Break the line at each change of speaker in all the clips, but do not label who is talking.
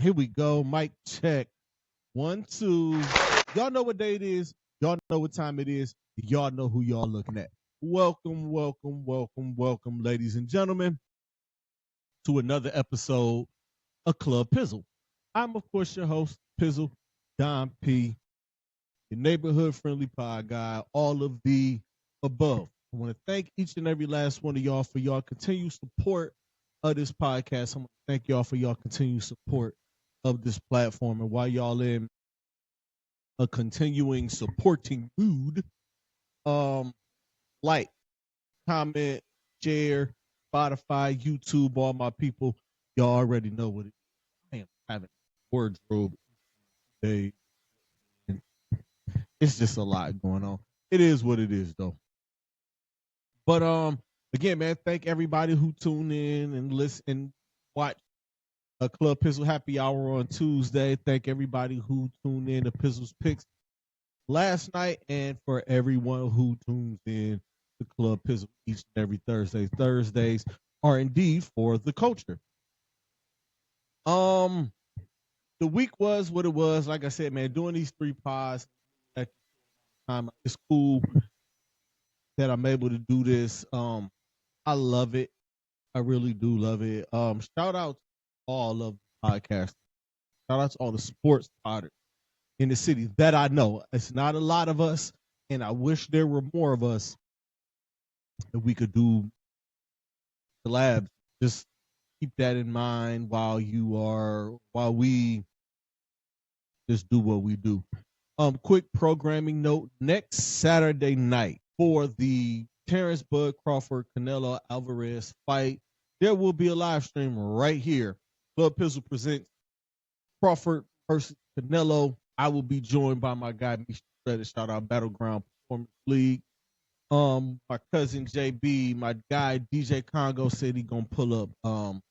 Here we go. Mic check. 1, 2. Y'all know what day it is. Y'all know what time it is. Y'all know who y'all looking at. Welcome, ladies and gentlemen, to another episode of Club Pizzle. I'm, of course, your host, Pizzle, Don P, your neighborhood-friendly pod guy, all of the above. I want to thank each and every last one of y'all for y'all continued support of this podcast. I want to thank y'all for y'all continued support of this platform. And while y'all in a continuing supporting mood, like, comment, share, Spotify, YouTube, all my people, y'all already know what it is. I am having a wardrobe today. It's just a lot going on. It is what it is, though. But again, man, thank everybody who tuned in and listen and watch a Club Pizzle Happy Hour on Tuesday. Thank everybody who tuned in to Pizzle's Picks last night, and for everyone who tunes in to Club Pizzle each and every Thursday. Thursdays are indeed for the culture. The week was what it was. Like I said, man, doing these 3 pods at the time, it's cool that I'm able to do this. I love it. I really do love it. Shout out to all of the podcasts. Shout out to all the sports podders in the city that I know. It's not a lot of us, and I wish there were more of us that we could do the labs. Just keep that in mind while we just do what we do. Quick programming note: next Saturday night for the Terrence Bud Crawford Canelo Alvarez fight, there will be a live stream right here. Club Pizzle presents Crawford versus Canelo. I will be joined by my guy Misha Shredder. Shout out Battleground Performance League. My cousin JB, my guy DJ Congo said he gonna pull up.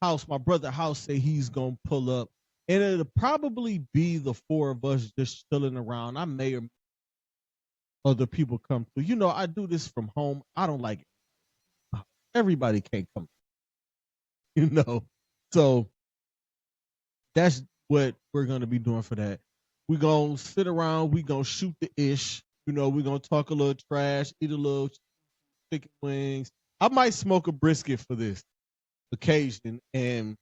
House, my brother House said he's gonna pull up, and it'll probably be the 4 of us just chilling around. I may or other people come through. You know, I do this from home. I don't like it. Everybody can't come, you know. So that's what we're gonna be doing for that. We're gonna sit around, we're gonna shoot the ish, you know, we're gonna talk a little trash, eat a little chicken wings. I might smoke a brisket for this occasion and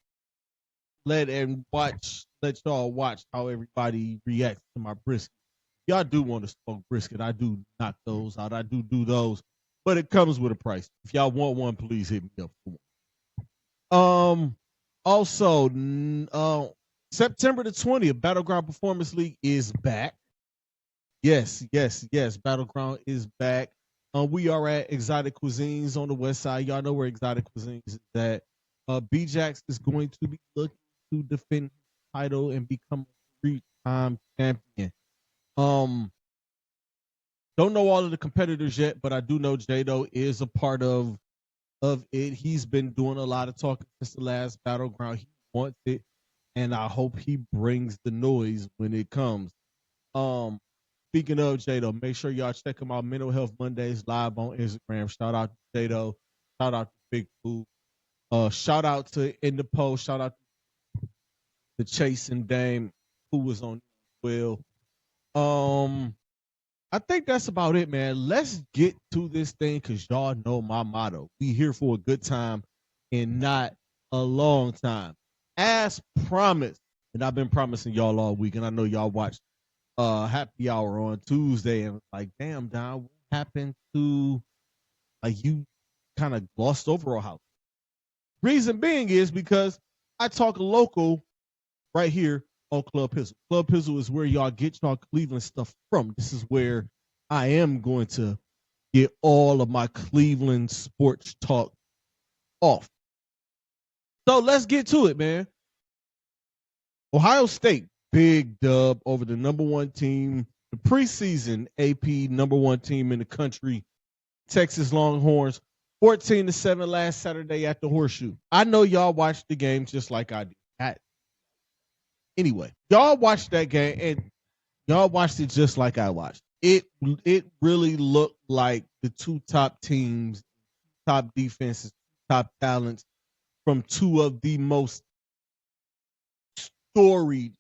let y'all watch how everybody reacts to my brisket. Y'all do want to smoke brisket. I do knock those out. I do those, but it comes with a price. If y'all want one, please hit me up for one. Also, September the 20th, Battleground Performance League is back. Yes. Battleground is back. We are at Exotic Cuisines on the west side. Y'all know where Exotic Cuisines is at. B-Jax is going to be looking to defend his title and become a 3-time champion. Don't know all of the competitors yet, but I do know Jado is a part of it. He's been doing a lot of talking since the last Battleground. He wants it, and I hope he brings the noise when it comes. Speaking of Jado, make sure y'all check him out. Mental Health Mondays live on Instagram. Shout out to Jado. Shout out to Big Food. Shout out to In the Post. Shout out to Chase and Dame, who was on well. I think that's about it, man. Let's get to this thing because y'all know my motto. We here for a good time and not a long time. As promised, and I've been promising y'all all week, and I know y'all watched Happy Hour on Tuesday, and like, damn, Don, what happened to you kind of glossed over our house? Reason being is because I talk local right here on Club Pizzle. Club Pizzle is where y'all get y'all Cleveland stuff from. This is where I am going to get all of my Cleveland sports talk off. So let's get to it, man. Ohio State, big dub over the number 1 team, the preseason AP number 1 team in the country, Texas Longhorns, 14-7 last Saturday at the Horseshoe. I know y'all watched the game just like I did. Anyway, y'all watched that game and y'all watched it just like I watched. It really looked like the 2 top teams, top defenses, top talents from 2 of the most storied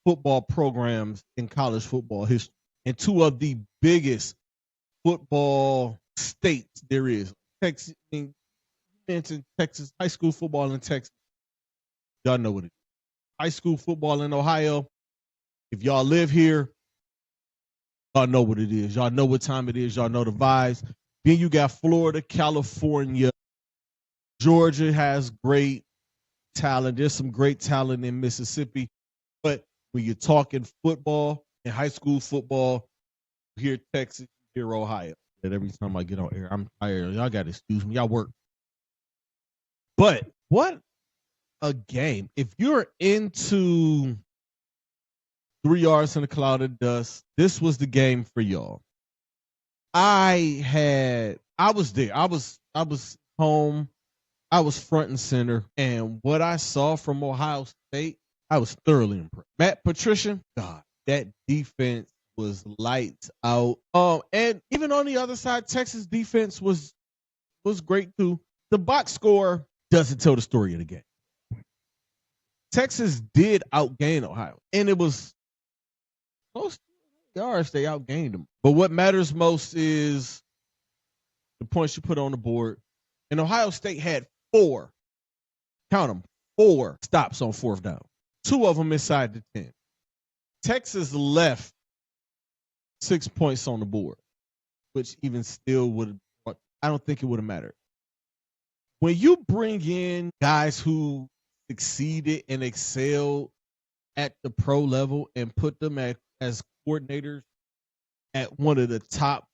football programs in college football history and two of the biggest football states there is. Texas, I mean, you mentioned Texas, high school football in Texas. Y'all know what it is. High school football in Ohio. If y'all live here, y'all know what it is. Y'all know what time it is. Y'all know the vibes. Then you got Florida, California. Georgia has great talent. There's some great talent in Mississippi. But when you're talking football and high school football, you hear Texas, you hear Ohio. And every time I get on air, I'm tired. Y'all got to excuse me. Y'all work. But what a game. If you're into 3 yards in a cloud of dust, this was the game for y'all. I was there. I was home. I was front and center. And what I saw from Ohio State, I was thoroughly impressed. Matt Patricia, God, that defense was lights out. And even on the other side, Texas defense was great too. The box score doesn't tell the story of the game. Texas did outgain Ohio, and it was close to yards. They outgained them. But what matters most is the points you put on the board. And Ohio State had 4, count them, 4 stops on 4th down. 2 of them inside the 10. Texas left 6 points on the board, which even still would, I don't think it would have mattered. When you bring in guys who succeeded and excelled at the pro level and put them as coordinators at one of the top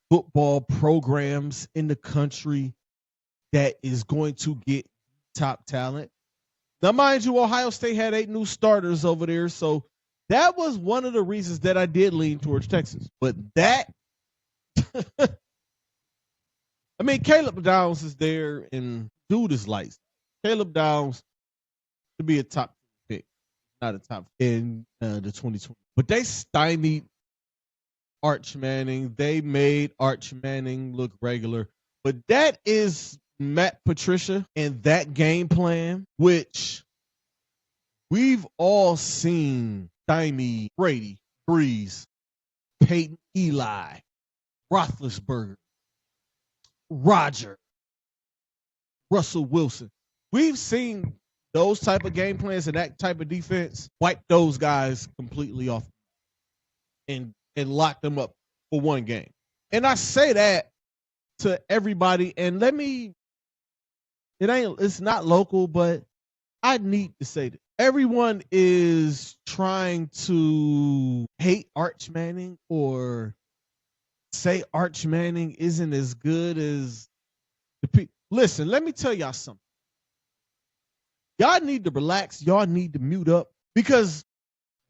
football programs in the country that is going to get top talent. Now, mind you, Ohio State had 8 new starters over there, so that was one of the reasons that I did lean towards Texas. But that, I mean, Caleb Downs is there, and dude is lights. Caleb Downs to be a top pick, not a top in the 2020. But they stymied Arch Manning. They made Arch Manning look regular. But that is Matt Patricia and that game plan, which we've all seen stymie Brady, Breeze, Peyton, Eli, Roethlisberger, Roger, Russell Wilson. We've seen those type of game plans and that type of defense wipe those guys completely off and lock them up for one game. And I say that to everybody, and it's not local, but I need to say that everyone is trying to hate Arch Manning or say Arch Manning isn't as good as the people. Listen, let me tell y'all something. Y'all need to relax. Y'all need to mute up, because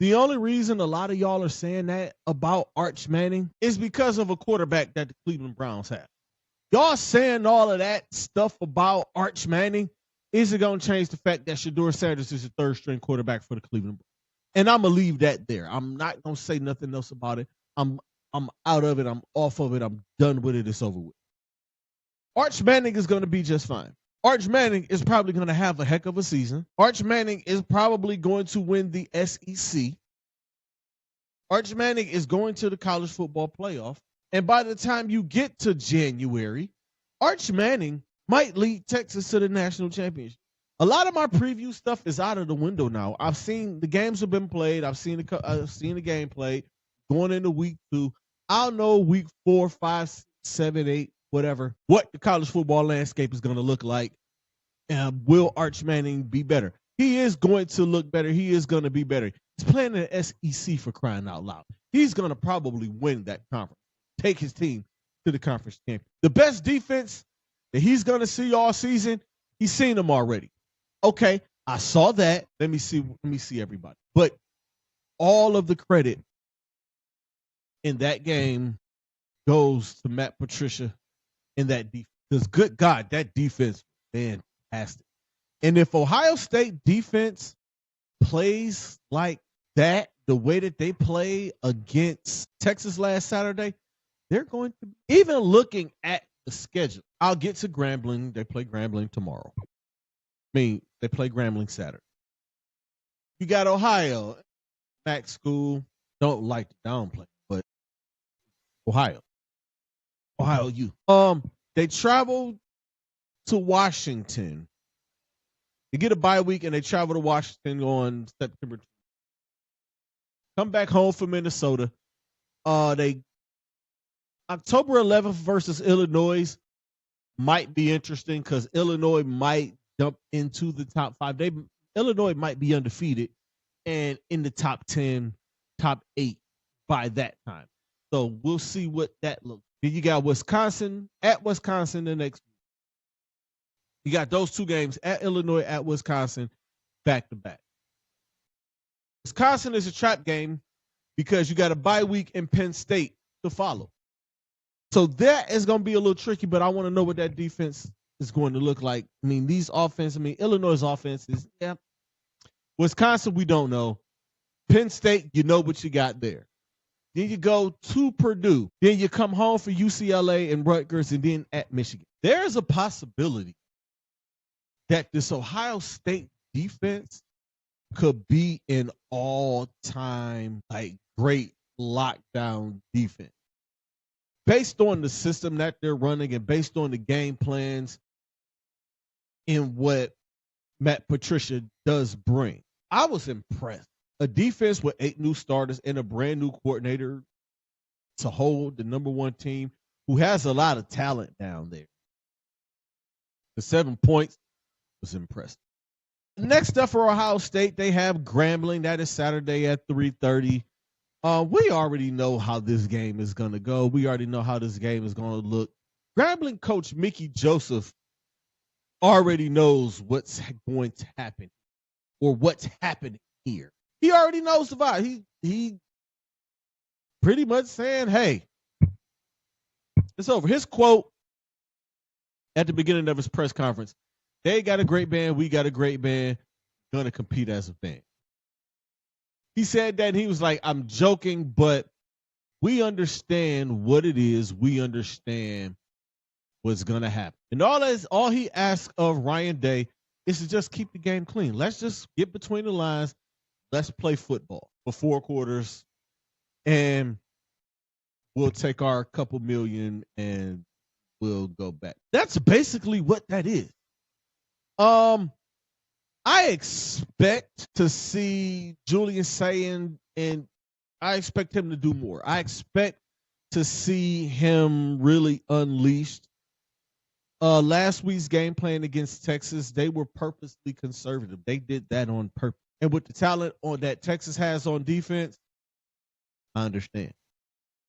the only reason a lot of y'all are saying that about Arch Manning is because of a quarterback that the Cleveland Browns have. Y'all saying all of that stuff about Arch Manning isn't going to change the fact that Shedeur Sanders is a third-string quarterback for the Cleveland Browns. And I'm going to leave that there. I'm not going to say nothing else about it. I'm out of it. I'm off of it. I'm done with it. It's over with. Arch Manning is going to be just fine. Arch Manning is probably going to have a heck of a season. Arch Manning is probably going to win the SEC. Arch Manning is going to the college football playoff. And by the time you get to January, Arch Manning might lead Texas to the national championship. A lot of my preview stuff is out of the window now. I've seen the games have been played. I've seen the game played going into week 2. I'll know week 4, 5, 6, 7, 8, whatever, what the college football landscape is going to look like. And will Arch Manning be better? He is going to look better. He is going to be better. He's playing in the SEC, for crying out loud. He's going to probably win that conference, take his team to the conference champion. The best defense that he's going to see all season, he's seen them already. Okay, I saw that. Let me see everybody. But all of the credit in that game goes to Matt Patricia in that defense. Because good God, that defense, fantastic. And if Ohio State defense plays like that, the way that they play against Texas last Saturday, they're going to, even looking at the schedule. I'll get to Grambling. They play Grambling tomorrow. They play Grambling Saturday. You got Ohio, back school. Don't like to downplay, but Ohio U. They travel to Washington. They get a bye week and they travel to Washington on September. Come back home for Minnesota. They October 11th versus Illinois might be interesting because Illinois might jump into the top 5. Illinois might be undefeated and in the top 10, top 8 by that time. So we'll see what that looks. Then you got Wisconsin at Wisconsin the next week. You got those 2 games at Illinois, at Wisconsin, back to back. Wisconsin is a trap game because you got a bye week in Penn State to follow. So that is going to be a little tricky, but I want to know what that defense is going to look like. I mean, Illinois' offense is, yeah. Wisconsin, we don't know. Penn State, you know what you got there. Then you go to Purdue. Then you come home for UCLA and Rutgers and then at Michigan. There's a possibility that this Ohio State defense could be an all-time great lockdown defense. Based on the system that they're running and based on the game plans and what Matt Patricia does bring. I was impressed. A defense with 8 new starters and a brand new coordinator to hold the number 1 team who has a lot of talent down there. The 7 points was impressive. Next up for Ohio State, they have Grambling. That is Saturday at 3:30. We already know how this game is going to go. We already know how this game is going to look. Grambling coach Mickey Joseph already knows what's going to happen or what's happening here. He already knows the vibe. He pretty much saying, hey, it's over. His quote at the beginning of his press conference, they got a great band. We got a great band. Going to compete as a band. He said that he was like, I'm joking, but we understand what it is. We understand what's going to happen. And all he asked of Ryan Day is to just keep the game clean. Let's just get between the lines. Let's play football for 4 quarters, and we'll take our couple million and we'll go back. That's basically what that is. I expect to see Julian Sayin, and I expect him to do more. I expect to see him really unleashed. Last week's game plan against Texas, they were purposely conservative. They did that on purpose. And with the talent that Texas has on defense, I understand.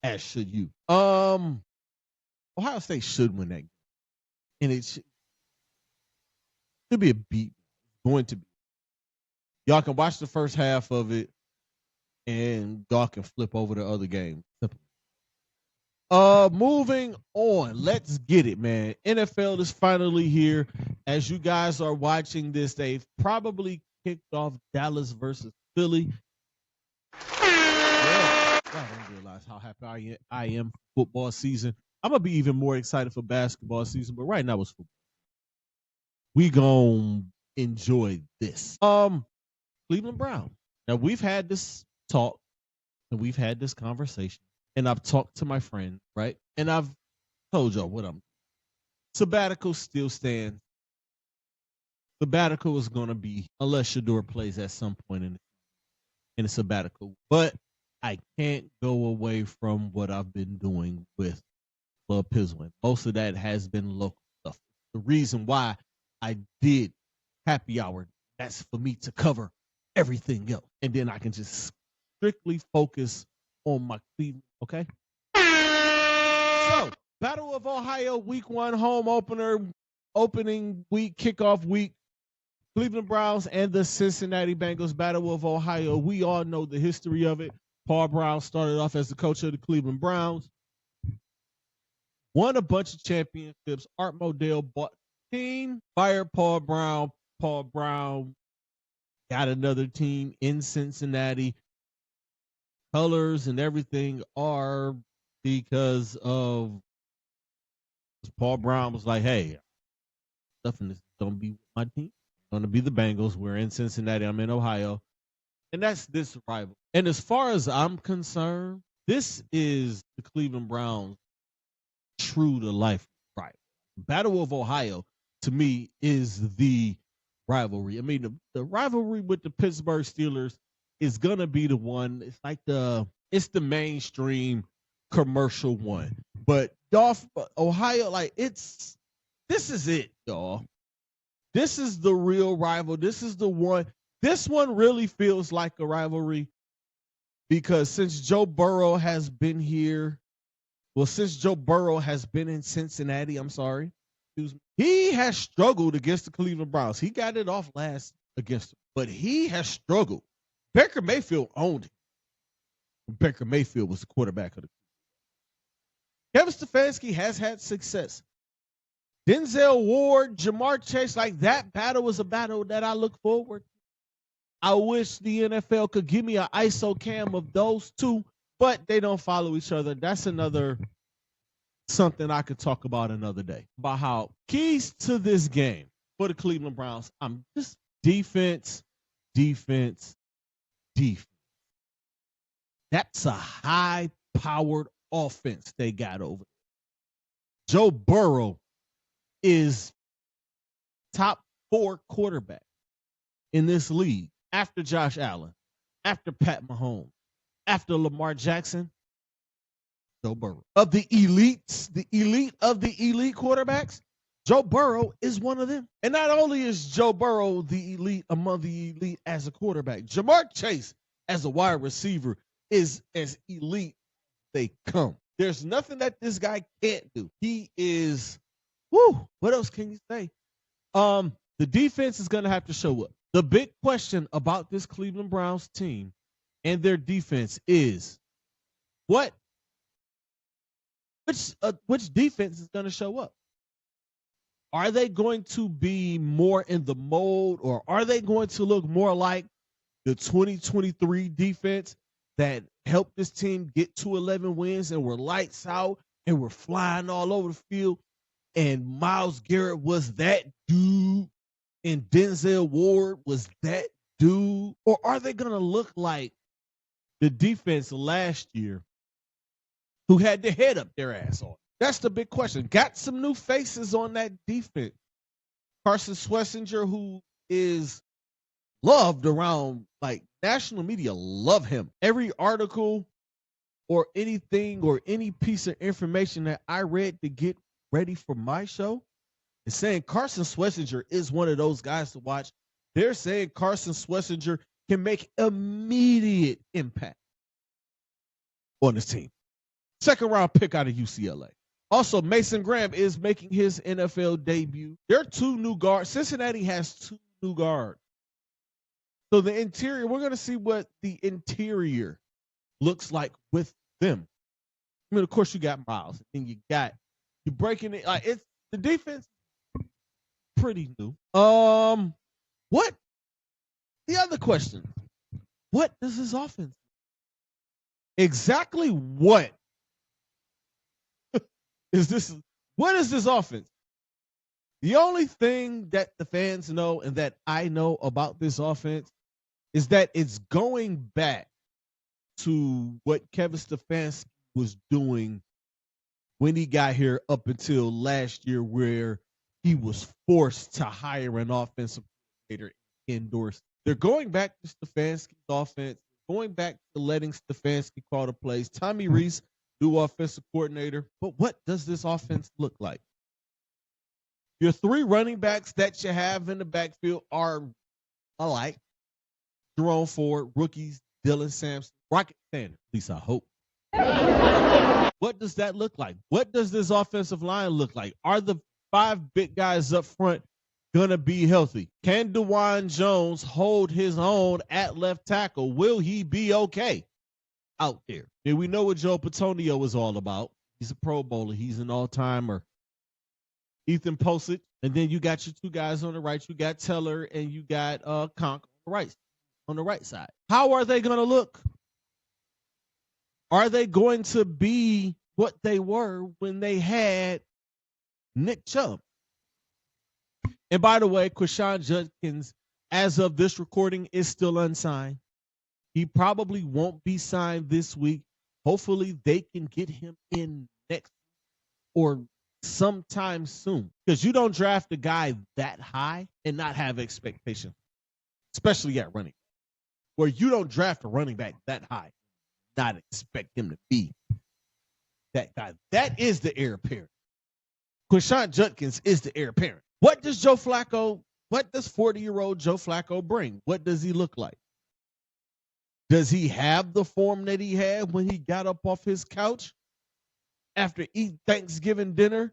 As should you. Ohio State should win that game. And it should be a beat. It's going to be. Y'all can watch the first half of it and y'all can flip over the other game. Moving on. Let's get it, man. NFL is finally here. As you guys are watching this, they've probably kicked off Dallas versus Philly. Yeah, I don't realize how happy I am for football season. I'm going to be even more excited for basketball season, but right now it's football. We gonna enjoy this. Cleveland Browns. Now, we've had this talk and we've had this conversation, and I've talked to my friend, right? And I've told y'all what sabbatical still stands. Sabbatical is going to be, unless Shador plays at some point in a sabbatical. But I can't go away from what I've been doing with Club Pizzle. Most of that has been local stuff. The reason why I did happy hour, that's for me to cover everything else. And then I can just strictly focus on my Cleveland, okay? So, Battle of Ohio, week 1, home opener, opening week, kickoff week. Cleveland Browns and the Cincinnati Bengals, Battle of Ohio. We all know the history of it. Paul Brown started off as the coach of the Cleveland Browns. Won a bunch of championships. Art Modell bought the team, fired Paul Brown. Paul Brown got another team in Cincinnati. Colors and everything are because of Paul Brown was like, hey, stuff in this don't be my team. It's going to be the Bengals. We're in Cincinnati. I'm in Ohio. And that's this rival. And as far as I'm concerned, this is the Cleveland Browns true to life rival. Battle of Ohio, to me, is the rivalry. I mean, the rivalry with the Pittsburgh Steelers is gonna be the one. It's like it's the mainstream commercial one. But Ohio, like this is it, y'all. This is the real rival. This is the one. This one really feels like a rivalry because since Joe Burrow has been here, since Joe Burrow has been in Cincinnati, I'm sorry, he has struggled against the Cleveland Browns. He got it off last against them, but he has struggled. Baker Mayfield owned him. Baker Mayfield was the quarterback of the Kevin Stefanski has had success. Denzel Ward, Jamar Chase, like that battle is a battle that I look forward to. I wish the NFL could give me an ISO cam of those two, but they don't follow each other. That's another something I could talk about another day. About how keys to this game for the Cleveland Browns, I'm just defense, defense, defense. That's a high-powered offense they got over there. Joe Burrow is top 4 quarterback in this league after Josh Allen, after Pat Mahomes, after Lamar Jackson, Joe Burrow. Of the elites, the elite of the elite quarterbacks, Joe Burrow is one of them. And not only is Joe Burrow the elite among the elite as a quarterback, Jamar Chase as a wide receiver is as elite as they come. There's nothing that this guy can't do. He is, what else can you say? The defense is going to have to show up. The big question about this Cleveland Browns team and their defense is which defense is going to show up? Are they going to be more in the mold, or are they going to look more like the 2023 defense that helped this team get to 11 wins and were lights out and were flying all over the field, and Myles Garrett was that dude and Denzel Ward was that dude? Or are they going to look like the defense last year who had their head up their ass on? That's the big question. Got some new faces on that defense. Carson Schlesinger, who is loved around, like, national media love him. Every article or anything or any piece of information that I read to get ready for my show is saying Carson Schlesinger is one of those guys to watch. They're saying Carson Schlesinger can make immediate impact on this team. Second round pick out of UCLA. Also, Mason Graham is making his NFL debut. There are 2 new guards. Cincinnati has 2 new guards. So the interior, we're going to see what the interior looks like with them. I mean, of course, you got Myles, and you're breaking it. Like, it's the defense, pretty new. What? The other question: what does this offense? Exactly what is this? What is this offense? The only thing that the fans know and that I know about this offense is that it's going back to what Kevin Stefanski was doing when he got here up until last year, where he was forced to hire an offensive coordinator indoors. They're going back to Stefanski's offense, going back to letting Stefanski call the plays. Tommy Rees, new offensive coordinator. But what does this offense look like? Your 3 running backs that you have in the backfield are alike. Jerome Ford, rookies, Dylan Sampson, Rocket Sanders, at least I hope. What does that look like? What does this offensive line look like? Are the 5 big guys up front going to be healthy? Can DeJuan Jones hold his own at left tackle? Will he be okay out there? And we know what Joe Patonio is all about. He's a Pro Bowler. He's an all-timer. Ethan Posett. And then you got your 2 guys on the right. You got Teller and you got Conk on the right side. How are they going to look? Are they going to be what they were when they had Nick Chubb? And by the way, Quashawn Judkins, as of this recording, is still unsigned. He probably won't be signed this week. Hopefully, they can get him in next or sometime soon. Because you don't draft a guy that high and not have expectations, especially at running. Where you don't draft a running back that high, not expect him to be that guy. That is the heir apparent. Quinshon Judkins is the heir apparent. What does 40-year-old Joe Flacco bring? What does he look like? Does he have the form that he had when he got up off his couch after eating Thanksgiving dinner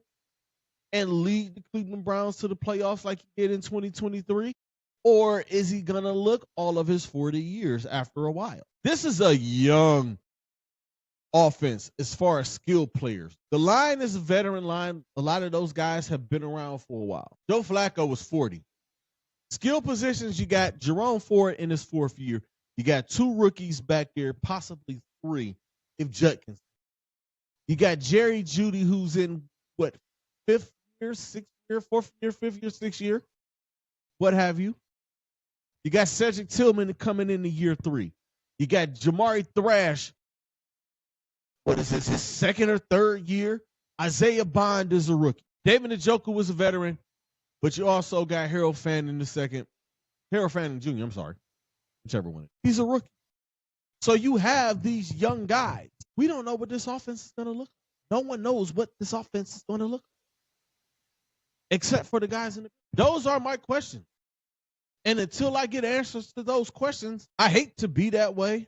and lead the Cleveland Browns to the playoffs like he did in 2023? Or is he going to look all of his 40 years after a while? This is a young offense as far as skilled players. The line is a veteran line. A lot of those guys have been around for a while. Joe Flacco was 40. Skill positions, you got Jerome Ford in his fourth year. You got two rookies back there, possibly three, if Judkins. You got Jerry Jeudy, who's in, what, fifth year, sixth year, fourth year, fifth year, sixth year, what have you. You got Cedric Tillman coming into year 3. You got Jamari Thrash, what is this, his second or third year? Isaiah Bond is a rookie. David Njoku was a veteran, but you also got Harold Fanning Jr., I'm sorry. Whichever one. He's a rookie. So you have these young guys. We don't know what this offense is going to look like. No one knows what this offense is going to look like. Except for the guys in the. Those are my questions. And until I get answers to those questions, I hate to be that way,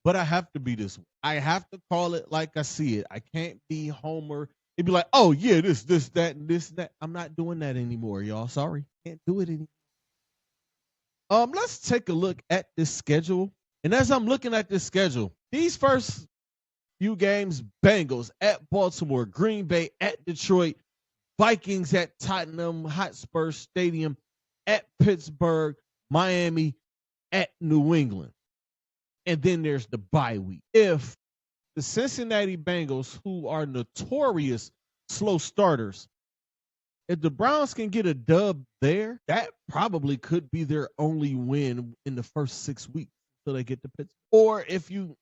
but I have to be this way. I have to call it like I see it. I can't be Homer. It'd be like, oh, yeah, this, that, and this, that. I'm not doing that anymore, y'all. Sorry. Can't do it anymore. Let's take a look at this schedule. And as I'm looking at this schedule, these first few games, Bengals at Baltimore, Green Bay at Detroit, Vikings at Tottenham Hotspur Stadium, at Pittsburgh, Miami, at New England. And then there's the bye week. If the Cincinnati Bengals, who are notorious slow starters, if the Browns can get a dub there, that probably could be their only win in the first 6 weeks until they get to Pittsburgh. Or if you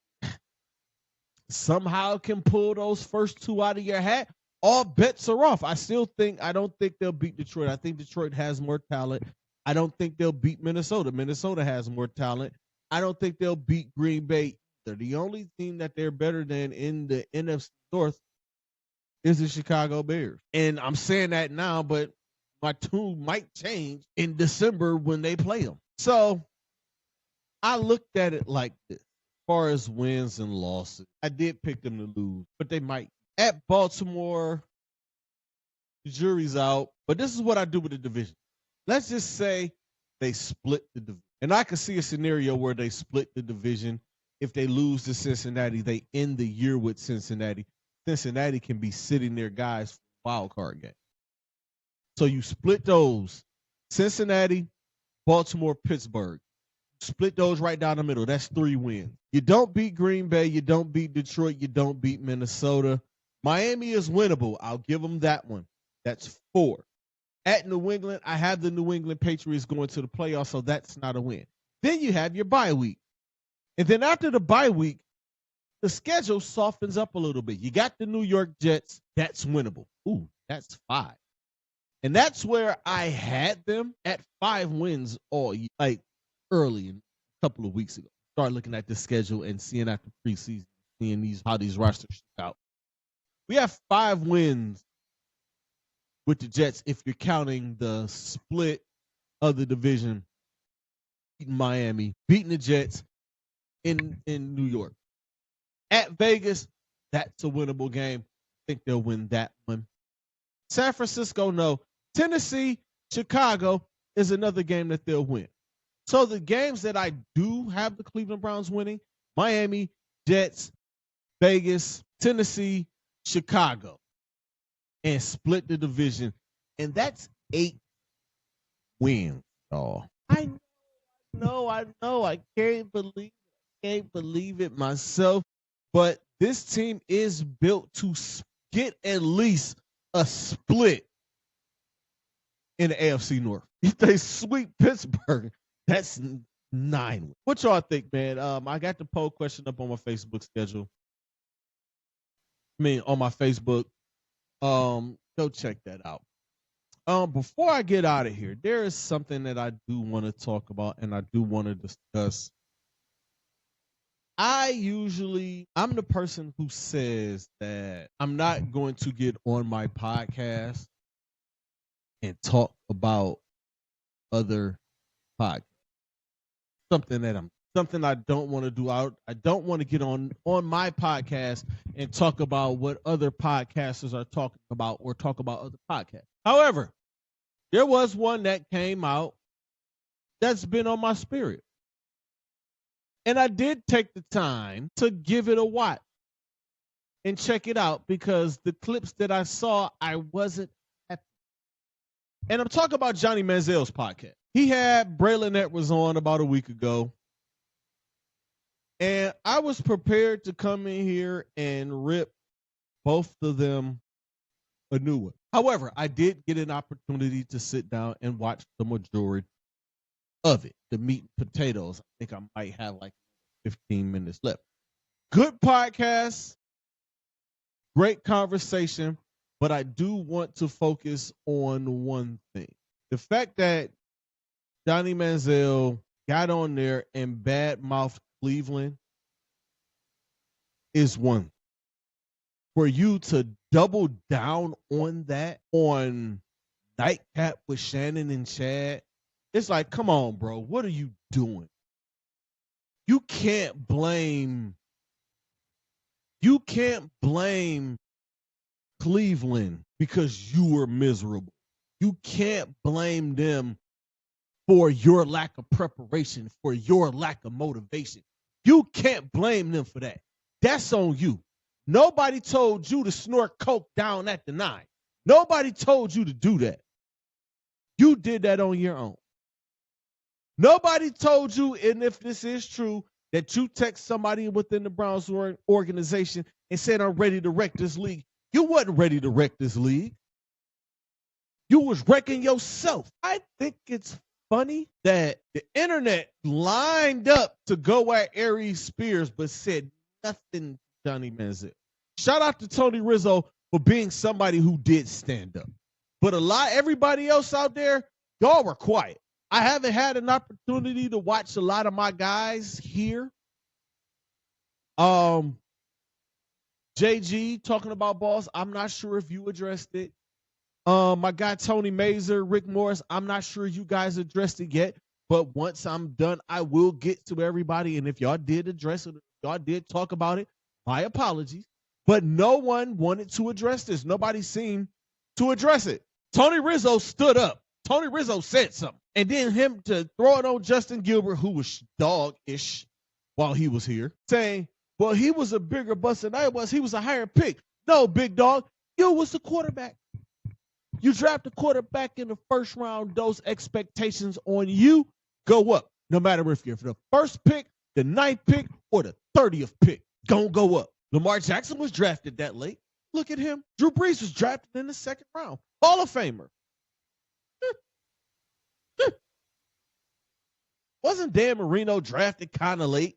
somehow can pull those first 2 out of your hat, all bets are off. I don't think they'll beat Detroit. I think Detroit has more talent. I don't think they'll beat Minnesota. Minnesota has more talent. I don't think they'll beat Green Bay. They're the only team that they're better than in the NFC North is the Chicago Bears. And I'm saying that now, but my tune might change in December when they play them. So I looked at it like this. As far as wins and losses, I did pick them to lose, but they might. At Baltimore, the jury's out. But this is what I do with the division. Let's just say they split the division. And I can see a scenario where they split the division. If they lose to Cincinnati, they end the year with Cincinnati. Cincinnati can be sitting their guys for a wild card game. So you split those. Cincinnati, Baltimore, Pittsburgh. Split those right down the middle. That's 3 wins. You don't beat Green Bay. You don't beat Detroit. You don't beat Minnesota. Miami is winnable. I'll give them that one. That's 4. At New England, I have the New England Patriots going to the playoffs, so that's not a win. Then you have your bye week. And then after the bye week, the schedule softens up a little bit. You got the New York Jets. That's winnable. Ooh, that's 5. And that's where I had them at 5 wins all year, like early, a couple of weeks ago. Start looking at the schedule and seeing after preseason, seeing how these rosters shook out. We have 5 wins with the Jets if you're counting the split of the division, beating Miami, beating the Jets in New York. At Vegas, that's a winnable game. I think they'll win that one. San Francisco, no. Tennessee, Chicago is another game that they'll win. So the games that I do have the Cleveland Browns winning, Miami, Jets, Vegas, Tennessee, Chicago, and split the division. And that's 8 wins, y'all. I know. I can't believe it myself. But this team is built to get at least a split in the AFC North. If they sweep Pittsburgh, that's 9 wins. What y'all think, man? I got the poll question up on my Facebook schedule. On my Facebook. Go check that out. Before I get out of here, there is something that I do want to talk about and I do want to discuss. I'm the person who says that I'm not going to get on my podcast and talk about other podcasts. Something I don't want to do. I don't want to get on my podcast and talk about what other podcasters are talking about or talk about other podcasts. However, there was one that came out that's been on my spirit. And I did take the time to give it a watch and check it out because the clips that I saw, I wasn't happy. And I'm talking about Johnny Manziel's podcast. He had Braylon Edwards on about a week ago. And I was prepared to come in here and rip both of them a new one. However, I did get an opportunity to sit down and watch the majority of it, the meat and potatoes. I think I might have like 15 minutes left. Good podcast, great conversation, but I do want to focus on one thing. The fact that Johnny Manziel got on there and badmouthed Cleveland is one. For you to double down on that on Nightcap with Shannon and Chad, it's like, come on, bro. What are you doing? You can't blame Cleveland because you were miserable. You can't blame them for your lack of preparation, for your lack of motivation. You can't blame them for that. That's on you. Nobody told you to snort coke down at the 9. Nobody told you to do that. You did that on your own. Nobody told you, and if this is true, that you text somebody within the Browns organization and said, I'm ready to wreck this league. You wasn't ready to wreck this league. You was wrecking yourself. I think it's funny that the internet lined up to go at Aries Spears, but said nothing to Johnny Manziel. Shout out to Tony Rizzo for being somebody who did stand up. But everybody else out there, y'all were quiet. I haven't had an opportunity to watch a lot of my guys here. JG talking about balls. I'm not sure if you addressed it. My guy Tony Mazer, Rick Morris, I'm not sure you guys addressed it yet. But once I'm done, I will get to everybody. And if y'all did address it, if y'all did talk about it, my apologies. But no one wanted to address this. Nobody seemed to address it. Tony Rizzo stood up. Tony Rizzo said something. And then him to throw it on Justin Gilbert, who was dog-ish while he was here, saying, well, he was a bigger bust than I was. He was a higher pick. No, big dog, you was the quarterback. You draft a quarterback in the first round, those expectations on you go up. No matter if you're the first pick, the 9th pick, or the 30th pick, gonna go up. Lamar Jackson was drafted that late. Look at him. Drew Brees was drafted in the 2nd round. Hall of Famer. Wasn't Dan Marino drafted kind of late?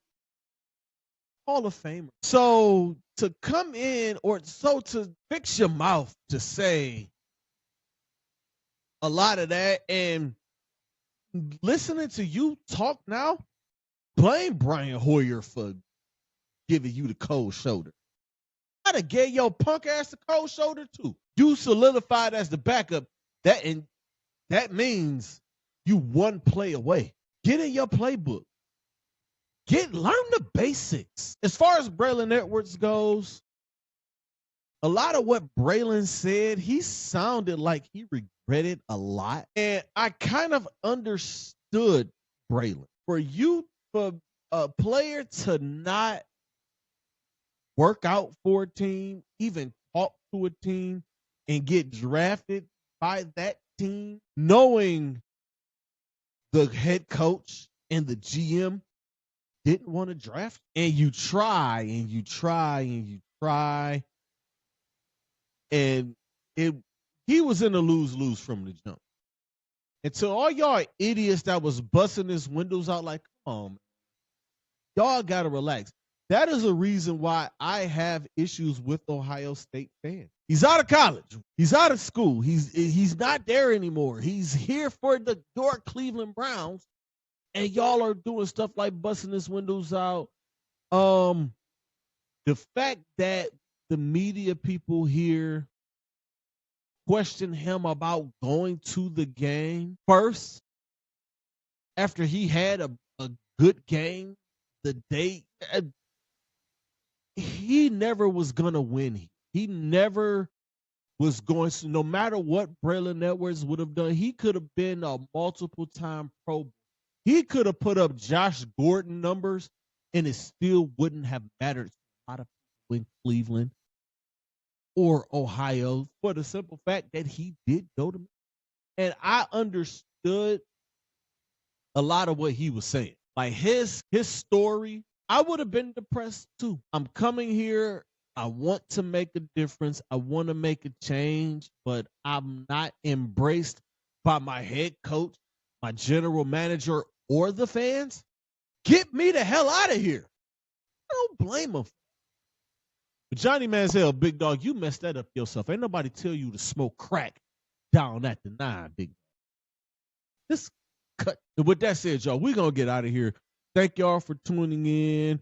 Hall of Famer. So to come in to fix your mouth to say a lot of that and listening to you talk now, blame Brian Hoyer for giving you the cold shoulder. I'd have gave your punk ass the cold shoulder too. You solidified as the backup. That means you one play away. Get in your playbook. Learn the basics. As far as Braylon Edwards goes, a lot of what Braylon said, he sounded like he regretted a lot. And I kind of understood Braylon. For a player to not work out for a team, even talk to a team, and get drafted by that team, knowing the head coach and the GM didn't want to draft, and you try and you try and you try, and he was in a lose-lose from the jump. And to all y'all idiots that was busting his windows out like, Y'all got to relax. That is a reason why I have issues with Ohio State fans. He's out of college. He's out of school. He's not there anymore. He's here for your Cleveland Browns, and y'all are doing stuff like busting his windows out. The fact that the media people here question him about going to the game first after he had a good game the day he never was gonna win. He never was going to, no matter what Braylon Edwards would have done, he could have been a multiple time pro. He could have put up Josh Gordon numbers and it still wouldn't have mattered to a lot of people in Cleveland or Ohio for the simple fact that he did go to me. And I understood a lot of what he was saying. Like his story, I would have been depressed too. I'm coming here. I want to make a difference. I want to make a change, but I'm not embraced by my head coach, my general manager, or the fans. Get me the hell out of here. I don't blame him. But Johnny Manziel, big dog, you messed that up yourself. Ain't nobody tell you to smoke crack down at the 9, big dog. This cut. With that said, y'all, we're going to get out of here. Thank y'all for tuning in.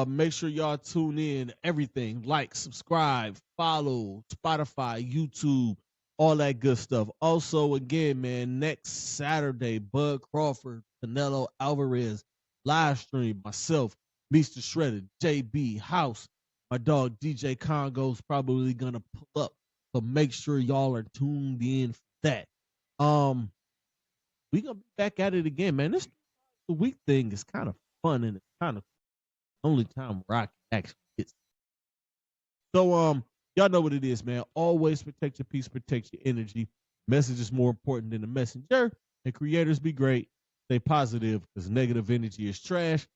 Make sure y'all tune in. Everything. Like, subscribe, follow, Spotify, YouTube, all that good stuff. Also, again, man, next Saturday, Bud Crawford, Canelo Alvarez, live stream, myself, Mr. Shredder, JB, House, my dog DJ Congo's probably going to pull up. So make sure y'all are tuned in for that. We going to be back at it again, man. This week thing is kind of fun and it's kind of only time where I can actually get. So y'all know what it is, man. Always protect your peace, protect your energy. Message is more important than the messenger. And creators, be great. Stay positive because negative energy is trash.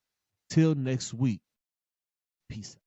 Till next week. Peace out.